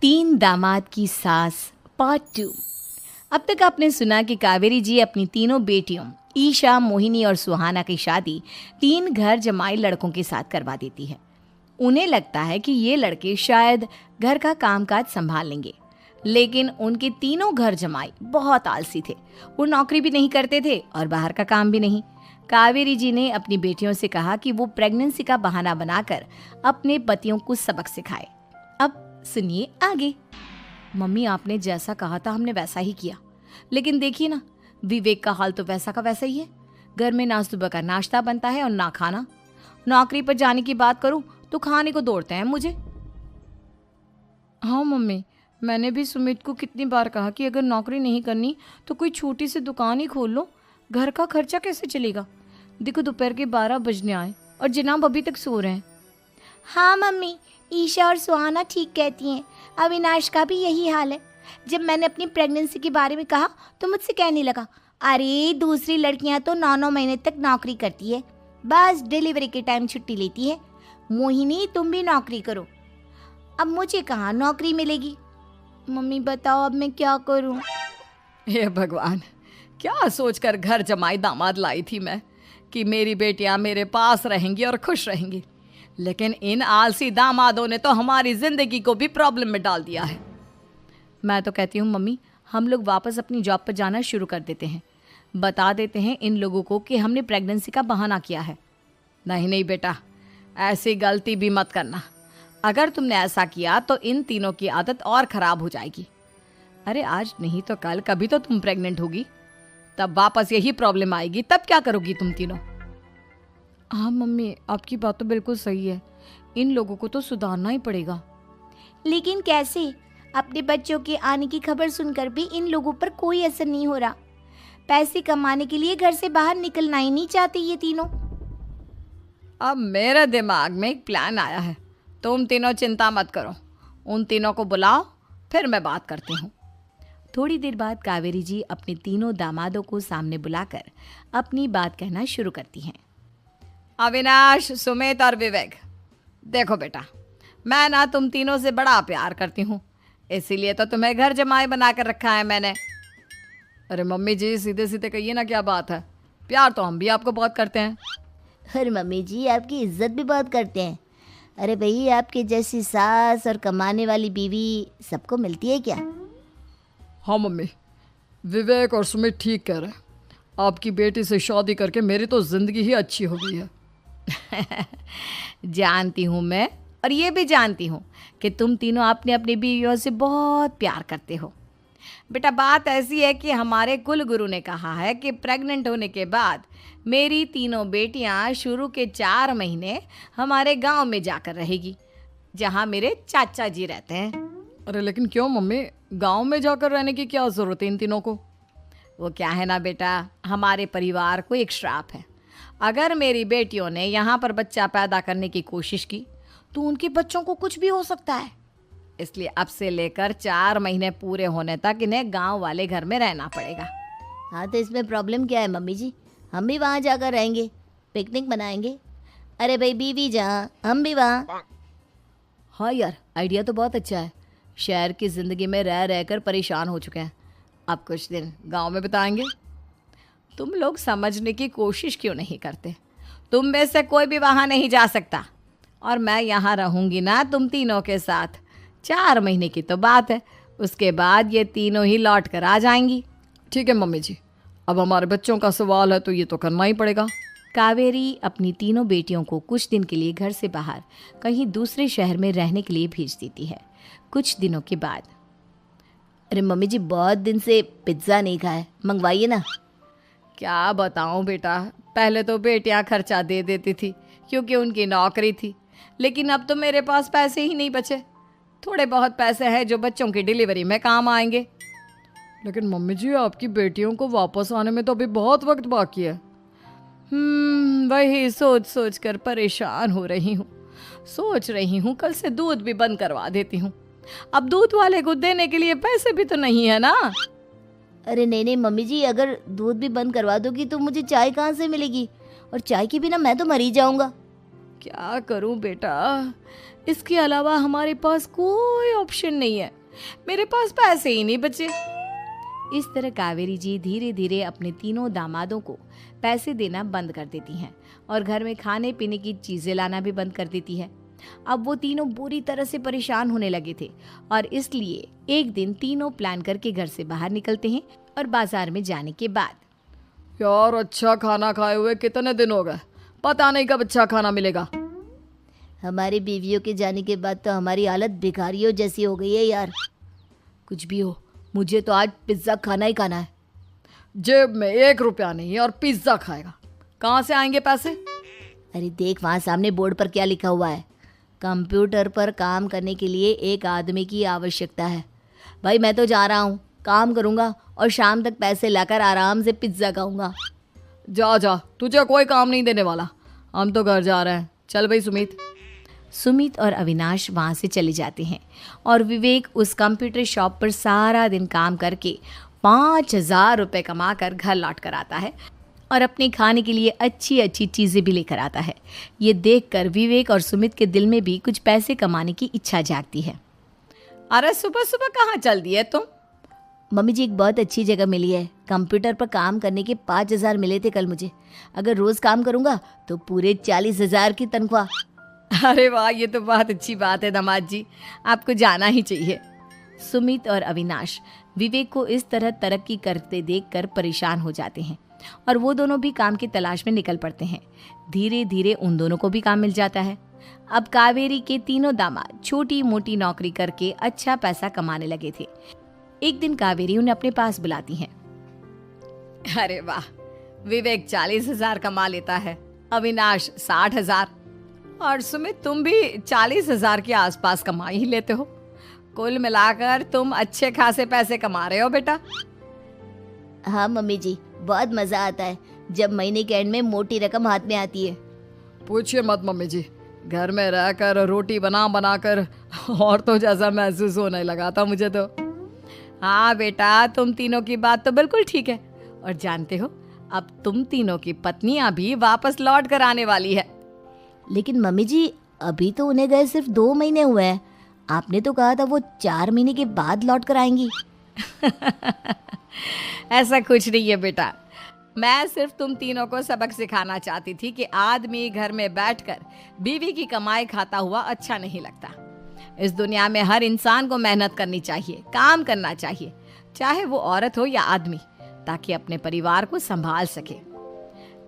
तीन दामाद की सास पार्ट 2। अब तक आपने सुना कि कावेरी जी अपनी तीनों बेटियों ईशा, मोहिनी और सुहाना की शादी तीन घर जमाई लड़कों के साथ करवा देती है। उन्हें लगता है कि ये लड़के शायद घर का कामकाज संभाल लेंगे, लेकिन उनके तीनों घर जमाई बहुत आलसी थे। वो नौकरी भी नहीं करते थे और बाहर का काम भी नहीं। कावेरी जी ने अपनी बेटियों से कहा कि वो प्रेगनेंसी का बहाना बनाकर अपने पतियों को सबक सिखाए। अब सुनिए आगे। मम्मी, आपने जैसा कहा था हमने वैसा ही किया, लेकिन देखिए ना, विवेक का हाल तो वैसा का वैसा ही है। घर में ना सुबह का नाश्ता बनता है और ना खाना। नौकरी पर जाने की बात करूं तो खाने को दौड़ते हैं मुझे। हाँ मम्मी, मैंने भी सुमित को कितनी बार कहा कि अगर नौकरी नहीं करनी तो कोई छोटी सी दुकान ही खोल लो, घर का खर्चा कैसे चलेगा। देखो दोपहर के 12 बजने आए और जनाब अभी तक सो रहे हैं। हाँ मम्मी, ईशा और सुहाना ठीक कहती हैं। अविनाश का भी यही हाल है। जब मैंने अपनी प्रेगनेंसी के बारे में कहा तो मुझसे कहने लगा, अरे दूसरी लड़कियां तो 9-9 महीने तक नौकरी करती है, बस डिलीवरी के टाइम छुट्टी लेती है। मोहिनी, तुम भी नौकरी करो। अब मुझे कहाँ नौकरी मिलेगी। मम्मी बताओ अब मैं क्या करूँ। हे भगवान, क्या सोचकर घर जमाई दामाद लाई थी मैं कि मेरी बेटियां मेरे पास रहेंगी और खुश रहेंगी, लेकिन इन आलसी दामादों ने तो हमारी जिंदगी को भी प्रॉब्लम में डाल दिया है। मैं तो कहती हूँ मम्मी, हम लोग वापस अपनी जॉब पर जाना शुरू कर देते हैं। बता देते हैं इन लोगों को कि हमने प्रेगनेंसी का बहाना किया है। नहीं नहीं बेटा, ऐसी गलती भी मत करना। अगर तुमने ऐसा किया तो इन तीनों की आदत और ख़राब हो जाएगी। अरे आज नहीं तो कल कभी तो तुम प्रेग्नेंट होगी, तब वापस यही प्रॉब्लम आएगी। तब क्या करोगी तुम तीनों। हाँ मम्मी, आपकी बात तो बिल्कुल सही है। इन लोगों को तो सुधारना ही पड़ेगा। लेकिन कैसे? अपने बच्चों के आने की खबर सुनकर भी इन लोगों पर कोई असर नहीं हो रहा। पैसे कमाने के लिए घर से बाहर निकलना ही नहीं चाहते ये तीनों। अब मेरे दिमाग में एक प्लान आया है। तुम तीनों चिंता मत करो, उन तीनों को बुलाओ, फिर मैं बात करती हूँ। थोड़ी देर बाद कावेरी जी अपने तीनों दामादों को सामने बुलाकर अपनी बात कहना शुरू करती हैं। अविनाश, सुमित और विवेक, देखो बेटा, मैं ना तुम तीनों से बड़ा प्यार करती हूँ, इसीलिए तो तुम्हें घर जमाई बना कर रखा है मैंने। अरे मम्मी जी, सीधे सीधे कहिए ना, क्या बात है। प्यार तो हम भी आपको बहुत करते हैं। अरे मम्मी जी, आपकी इज्जत भी बहुत करते हैं। अरे भाई, आपके जैसी सास और कमाने वाली बीवी सबको मिलती है क्या? हाँ मम्मी, विवेक और सुमित ठीक कह रहे हैं। आपकी बेटी से शादी करके मेरी तो ज़िंदगी ही अच्छी हो गई है। जानती हूँ मैं, और ये भी जानती हूँ कि तुम तीनों अपने अपनी बीवियों से बहुत प्यार करते हो। बेटा, बात ऐसी है कि हमारे कुल गुरु ने कहा है कि प्रेग्नेंट होने के बाद मेरी तीनों बेटियाँ शुरू के 4 महीने हमारे गांव में जाकर रहेगी, जहाँ मेरे चाचा जी रहते हैं। अरे लेकिन क्यों मम्मी, गांव में जाकर रहने की क्या ज़रूरत है इन तीनों को। वो क्या है ना बेटा, हमारे परिवार को एक श्राप है। अगर मेरी बेटियों ने यहाँ पर बच्चा पैदा करने की कोशिश की तो उनके बच्चों को कुछ भी हो सकता है। इसलिए अब से लेकर 4 महीने पूरे होने तक इन्हें गांव वाले घर में रहना पड़ेगा। हाँ तो इसमें प्रॉब्लम क्या है मम्मी जी? हम भी वहाँ जाकर रहेंगे, पिकनिक मनाएंगे। अरे भाई, बीवी जहाँ हम भी वहाँ। हाँ यार, आइडिया तो बहुत अच्छा है। शहर की ज़िंदगी में रह रहकर परेशान हो चुके हैं, अब कुछ दिन गांव में बिताएंगे। तुम लोग समझने की कोशिश क्यों नहीं करते। तुम में से कोई भी वहाँ नहीं जा सकता, और मैं यहाँ रहूँगी ना तुम तीनों के साथ। 4 महीने की तो बात है, उसके बाद ये तीनों ही लौट कर आ जाएंगी। ठीक है मम्मी जी, अब हमारे बच्चों का सवाल है तो ये तो करना ही पड़ेगा। कावेरी अपनी तीनों बेटियों को कुछ दिन के लिए घर से बाहर कहीं दूसरे शहर में रहने के लिए भेज देती है। कुछ दिनों के बाद, अरे मम्मी जी, बहुत दिन से पिज्ज़ा नहीं खाया, मंगवाइए ना। क्या बताऊं बेटा, पहले तो बेटियां खर्चा दे देती थी क्योंकि उनकी नौकरी थी, लेकिन अब तो मेरे पास पैसे ही नहीं बचे। थोड़े बहुत पैसे हैं जो बच्चों की डिलीवरी में काम आएंगे। लेकिन मम्मी जी, आपकी बेटियों को वापस आने में तो अभी बहुत वक्त बाकी है। वही सोच सोच कर परेशान हो रही हूँ। सोच रही हूँ कल से दूध भी बंद करवा देती हूँ। अब दूध वाले को देने के लिए पैसे भी तो नहीं है ना। अरे नहीं नहीं मम्मी जी, अगर दूध भी बंद करवा दोगी तो मुझे चाय कहाँ से मिलेगी, और चाय के बिना मैं तो मर ही जाऊँगा। क्या करूं बेटा, इसके अलावा हमारे पास कोई ऑप्शन नहीं है, मेरे पास पैसे ही नहीं बचे। इस तरह कावेरी जी धीरे धीरे अपने तीनों दामादों को पैसे देना बंद कर देती हैं और घर में खाने पीने की चीज़ें लाना भी बंद कर देती है। अब वो तीनों बुरी तरह से परेशान होने लगे थे और इसलिए एक दिन तीनों प्लान करके घर से बाहर निकलते हैं और बाजार में जाने के बाद यार अच्छा खाना खाए हुए कितने दिन हो गए, पता नहीं कब अच्छा खाना मिलेगा। हमारी बीवियों के जाने के बाद तो हमारी हालत भिखारियों जैसी हो गई है यार। कुछ भी हो, मुझे तो आज पिज्ज़ा खाना ही खाना है। जेब में 1 रुपया नहीं है और पिज्ज़ा खाएगा, कहाँ से आएंगे पैसे? अरे देख वहाँ सामने बोर्ड पर क्या लिखा हुआ है, कंप्यूटर पर काम करने के लिए एक आदमी की आवश्यकता है। भाई मैं तो जा रहा हूँ, काम करूँगा और शाम तक पैसे लाकर आराम से पिज्ज़ा खाऊंगा। जा जा, तुझे कोई काम नहीं देने वाला, हम तो घर जा रहे हैं। चल भाई सुमित। सुमित और अविनाश वहाँ से चले जाते हैं और विवेक उस कंप्यूटर शॉप पर सारा दिन काम करके 5,000 रुपये कमा कर घर लौट कर आता है और अपने खाने के लिए अच्छी अच्छी चीज़ें भी लेकर आता है। ये देखकर विवेक और सुमित के दिल में भी कुछ पैसे कमाने की इच्छा जागती है। अरे सुबह सुबह कहाँ चल दिए तुम? मम्मी जी एक बहुत अच्छी जगह मिली है, कंप्यूटर पर काम करने के 5,000 मिले थे कल मुझे। अगर रोज़ काम करूँगा तो पूरे 40,000 की तनख्वाह। अरे वाह, ये तो बहुत अच्छी बात है दामाद जी, आपको जाना ही चाहिए। सुमित और अविनाश विवेक को इस तरह तरक्की करते देखकर परेशान हो जाते हैं और वो दोनों भी काम की तलाश में निकल पड़ते हैं। धीरे धीरे उन दोनों को भी काम मिल जाता है। अब कावेरी के तीनों दामाद छोटी मोटी नौकरी करके अच्छा पैसा कमाने लगे थे। एक दिन कावेरी उन्हें अपने पास बुलाती हैं। अरे वाह, विवेक 40,000 कमा लेता है, अविनाश 60,000 और सुमित तुम भी 40,000 के आसपास कमा ही लेते हो। कुल मिलाकर तुम अच्छे खासे पैसे कमा रहे हो बेटा। हाँ मम्मी जी, बहुत मज़ा आता है जब महीने के एंड में मोटी रकम हाथ में आती है। पूछिए मत मम्मी जी, घर में रहकर रोटी बना बना कर और तो जैसा महसूस होने लगा था मुझे तो। हाँ बेटा, तुम तीनों की बात तो बिल्कुल ठीक है और जानते हो अब तुम तीनों की पत्नियां भी वापस लौट कर आने वाली है। लेकिन मम्मी जी अभी तो उन्हें गए सिर्फ 2 महीने हुए हैं, आपने तो कहा था वो 4 महीने के बाद लौट कर आएंगी। ऐसा कुछ नहीं है बेटा, मैं सिर्फ तुम तीनों को सबक सिखाना चाहती थी कि आदमी घर में बैठकर बीवी की कमाई खाता हुआ अच्छा नहीं लगता। इस दुनिया में हर इंसान को मेहनत करनी चाहिए, काम करना चाहिए, चाहे वो औरत हो या आदमी, ताकि अपने परिवार को संभाल सके।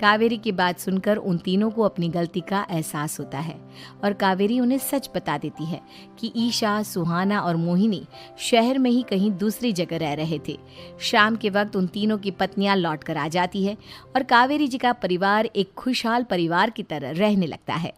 कावेरी की बात सुनकर उन तीनों को अपनी गलती का एहसास होता है और कावेरी उन्हें सच बता देती है कि ईशा, सुहाना और मोहिनी शहर में ही कहीं दूसरी जगह रह रहे थे। शाम के वक्त उन तीनों की पत्नियां लौट कर आ जाती है और कावेरी जी का परिवार एक खुशहाल परिवार की तरह रहने लगता है।